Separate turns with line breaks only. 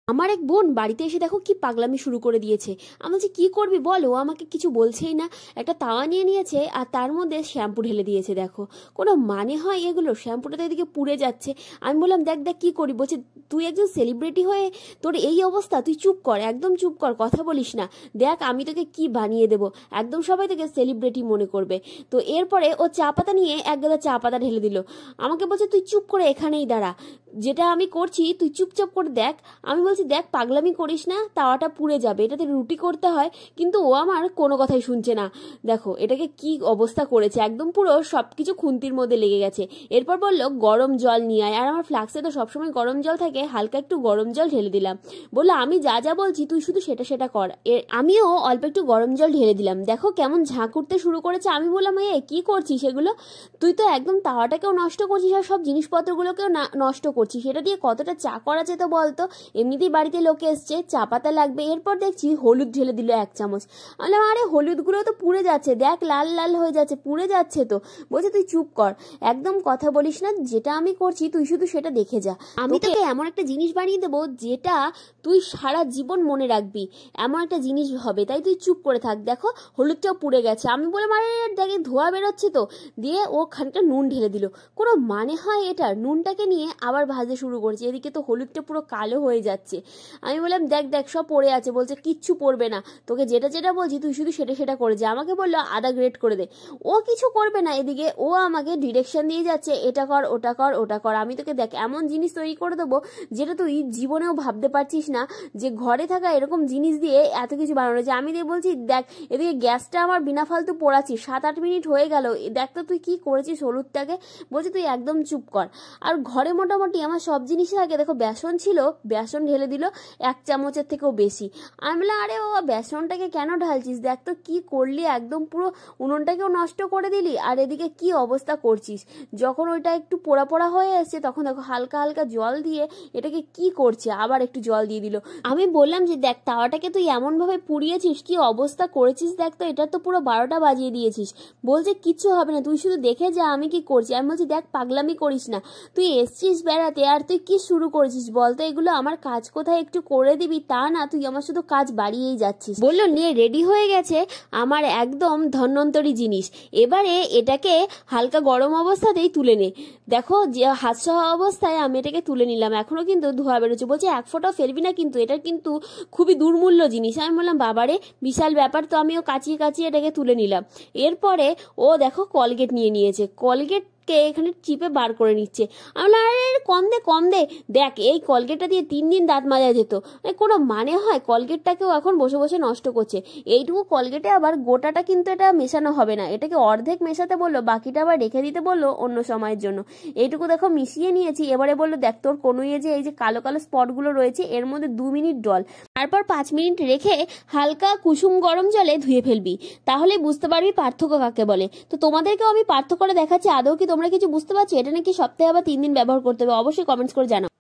আমার এক বোন বাড়িতে এসে দেখো কি পাগলামি শুরু করে দিয়েছে। আমি বলছি কি করবি বল, ও আমাকে কিছু বলছেই না। একটা তাওয়া নিয়ে নিয়েছে আর তার মধ্যে শ্যাম্পু ঢেলে দিয়েছে। দেখো কোনো মানে হয় এগুলো? শ্যাম্পুটা তো এদিকে পুড়ে যাচ্ছে। আমি বললাম দেখ দেখ কি করি। বলছে তুই একজন সেলিব্রিটি হয়ে তোর এই অবস্থা, তুই চুপ কর, একদম চুপ কর, কথা বলিস না। দেখ আমি তোকে কি বানিয়ে দেবো, একদম সবাই তোকে সেলিব্রিটি মনে করবে। তো এরপরে ও চা পাতা নিয়ে এক গাদা চা পাতা ঢেলে দিল। আমাকে বলছে তুই চুপ করে এখানেই দাঁড়া, যেটা আমি করছি তুই চুপচাপ করে দেখ। আমি বলছি দেখ পাগলামি করিস না, তাওয়াটা পুড়ে যাবে, এটাতে রুটি করতে হয়। কিন্তু ও আমার কোনো কথাই শুনছে না। দেখো এটাকে কি অবস্থা করেছে, একদম পুরো সবকিছু খুন্তির মধ্যে লেগে গেছে। এরপর বললো গরম জল নিয়ে আয়, আর আমার ফ্লাক্সে তো সবসময় গরম জল থাকে, হালকা একটু গরম জল ঢেলে দিলাম। বললো আমি যা যা বলছি তুই শুধু সেটা সেটা কর। আমিও অল্প একটু গরম জল ঢেলে দিলাম। দেখো কেমন ঝাঁক উঠতে শুরু করেছে। আমি বললাম এ কি করছিস এগুলো? তুই তো একদম তাওয়াটাকেও নষ্ট করছিস আর সব জিনিসপত্রগুলোকেও নষ্ট করছিস। সেটা দিয়ে কতটা চা করা যেত বলতো? এমনিতেই বাড়িতে লোকে এসছে, চা পাতা লাগবে। এরপর দেখছি হলুদ ঢেলে দিল 1 চামচ। বললাম আরে হলুদগুলো তো পুড়ে যাচ্ছে, দেখ লাল লাল হয়ে যাচ্ছে, পুড়ে যাচ্ছে তো। বলছে তুই চুপ কর, একদম কথা বলিস না, যেটা আমি করছি তুই শুধু সেটা দেখে যা। আমি তোকে এমন একটা জিনিস বানিয়ে দেবো যেটা তুই সারা জীবন মনে রাখবি, এমন একটা জিনিস হবে, তাই তুই চুপ করে থাক। দেখো হলুদটাও পুড়ে গেছে। আমি বললাম আরে দেখে ধোয়া বেরোচ্ছে তো। দিয়ে ও খানিকটা নুন ঢেলে দিল। কোনো মানে হয় এটা? নুনটাকে নিয়ে আবার ভাজতে শুরু করছে। এদিকে তো হলুদটা পুরো কালো হয়ে যাচ্ছে। আমি বললাম দেখ দেখ সব পড়ে আছে। বলছে কিচ্ছু পড়বে না, তোকে যেটা যেটা বলছি তুই শুধু সেটা সেটা করে যা। আমাকে বললো আদা গ্রেট করে দে। ও কিছু করবে না, এদিকে ও আমাকে ডিরেকশন দিয়ে যাচ্ছে, এটা কর ওটা কর ওটা কর। আমি তোকে দেখ এমন জিনিস তৈরি করে দেবো যেটা তুই জীবনেও ভাবতে পারছিস না, যে ঘরে থাকা এরকম জিনিস দিয়ে এত কিছু বানানো যায়। আমি দিয়ে বলছি দেখ এদিকে গ্যাসটা আমার বিনা ফালতু পোড়াচ্ছি, 7-8 মিনিট হয়ে গেল, দেখ তো তুই কি করেছিস হলুদটাকে। বলছে তুই একদম চুপ কর। আর ঘরে মোটামুটি আমার সব জিনিসই থাকে। দেখো বেসন ছিল, বেসন ঢেলে দিল 1 চামচের থেকেও বেশি। আমি বললাম আরে ও বেসনটাকে কেন ঢালছিস, দেখ তো কি করলি, একদম পুরো উনুনটাকেও নষ্ট করে দিলি। আর এদিকে কি অবস্থা করছিস। যখন ওইটা একটু পোড়া পোড়া হয়ে এসছে তখন দেখো হালকা হালকা জল দিয়ে এটাকে কি করছে, আবার একটু জল দিয়ে দিল। আমি বললাম যে দেখ তাওয়াটাকে তুই এমন ভাবে পুড়িয়েছিস, কি অবস্থা করেছিস দেখ তো, এটা তো পুরো 12টা বাজিয়ে দিয়েছিস। বলছে কিচ্ছু হবে না, তুই শুধু দেখে যা আমি কি করছি। আমি বলছি দেখ পাগলামি করিস না, তুই এসছিস বেড়াতে আর তুই কি শুরু করেছিস বলতো? এগুলো আমার কাজ কোথায় একটু করে দিবি তা না, তুই আমার শুধু কাজ বাড়িয়েই যাচ্ছিস। বললো নিয়ে রেডি হয়ে গেছে আমার একদম ধন্বন্তরী জিনিস, এবারে এটাকে হালকা গরম অবস্থাতেই তুলে নে। দেখো যে হাত সহ অবস্থায় আমি এটাকে তুলে নিলাম, এখনো কিন্তু ধোয়া বেরোচ্ছে। বলছে 1 ফোঁটাও ফেলবি না কিন্তু, এটা কিন্তু খুবই দুর্মূল্য জিনিস। আমি বললাম বাবারে বিশাল ব্যাপার তো। আমিও কাচিয়ে কাচিয়ে এটাকে তুলে নিলাম। এরপরে ও দেখো কলগেট নিয়ে নিয়েছে, কলগেট কে এখানে চিপে বার করে নিচ্ছে। আমি বললাম আরে কম দে কম দে, দেখ এই কলগেটটা দিয়ে 3 দিন দাঁত মাজা যেত, কোনো মানে হয়? কলগেটটাকেও এখন বসে বসে নষ্ট করছে। এইটুকু কলগেটে আবার গোটাটা কিন্তু এটা মেশানো হবে না, এটাকে অর্ধেক মেশাতে বললো, বাকিটা আবার রেখে দিতে বললো অন্য সময়ের জন্য। এইটুকু দেখো মিশিয়ে নিয়েছি। এবারে বললো দেখ তোর কনুইয়ে যে এই যে কালো কালো স্পটগুলো রয়েছে এর মধ্যে 2 মিনিট ডল, তারপর 5 মিনিট রেখে হালকা কুসুম গরম জলে ধুয়ে ফেলবি, তাহলে বুঝতে পারবি পার্থক্য কাকে বলে। তো তোমাদেরকেও আমি পার্থক্য করে দেখাচ্ছি, আদৌ কি তোমরা কিছু বুঝতে পারছো? এটা নাকি সপ্তাহে আবার 3 দিন ব্যবহার করতে হবে। অবশ্যই কমেন্টস করে জানাও।